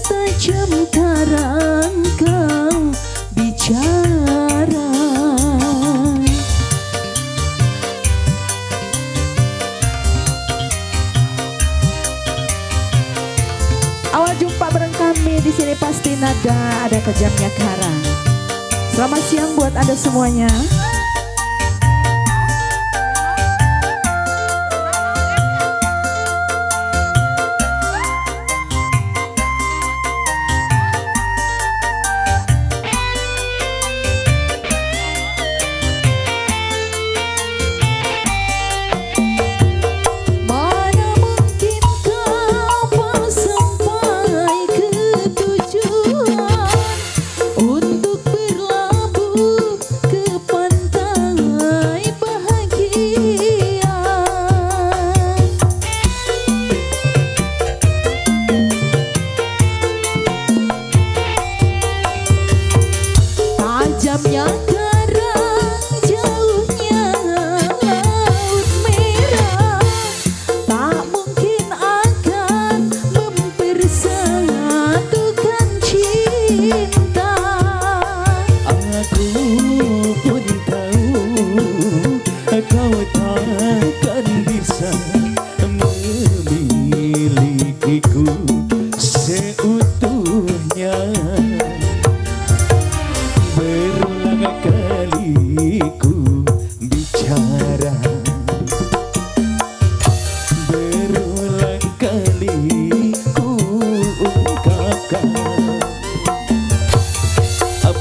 setajam karang kau bicara. Awal jumpa bareng kami di sini pasti nada ada kejamnya karang. Selamat siang buat Anda semuanya. Tajamnya karang, jauhnya laut merah, tak mungkin akan mempersatukan cinta. Aku pun tahu kau takkan bisa memilikiku seutuhnya. Berulang kali ku bicara, berulang kali ku ungkapkan,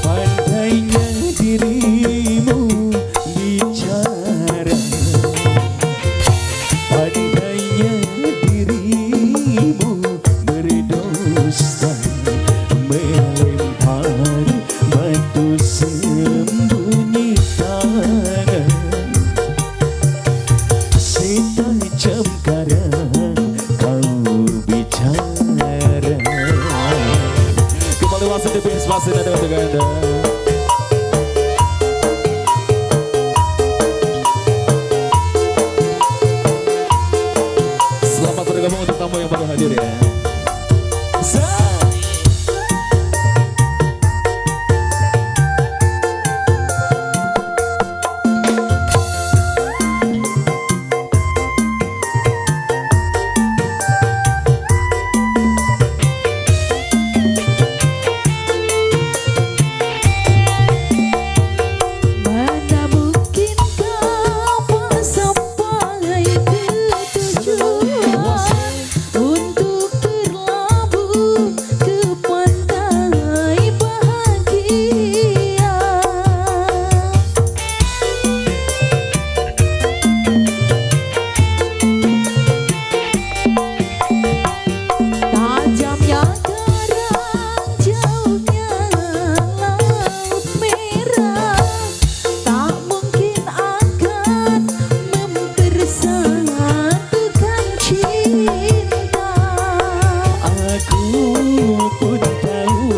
pandainya dirimu bicara, pandainya dirimu berdosa, melempar batu sembunyi tangan, setajam karang kau bicara. Kembali masuk di Pins Pasir ada untuk Anda. Selamat bergabung untuk tamu yang baru hadir ya. Mana mungkin kau sampai ke tujuan untuk berlabuh ke pantai bahagia. Tajamnya karang, jauhnya laut merah, tak mungkin akan mempersatukan cinta. Aku pun tahu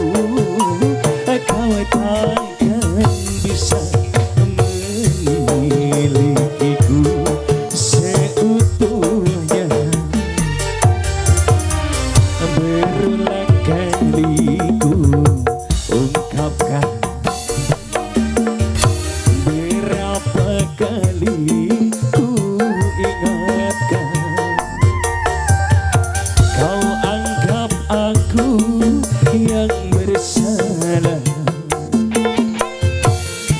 kau takkan bisa memilikiku seutuhnya. Berulang kali ku ungkapkan, berapa kali ku ingatkan, kau anggap aku yang bersalah,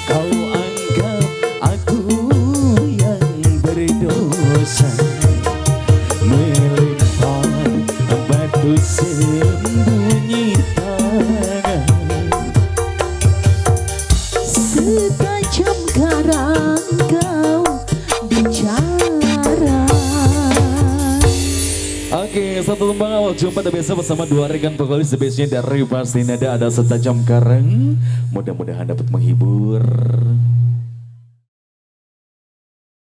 kau anggap aku yang berdosa, melempar batu sembunyi tangan, Setajam karang kau bicara. Oke, satu tembang awal jumpa dan biasa bersama dua rekan vokalis the bestnya dari Pasti Nada ada Setajam Karang. Mudah-mudahan dapat menghibur.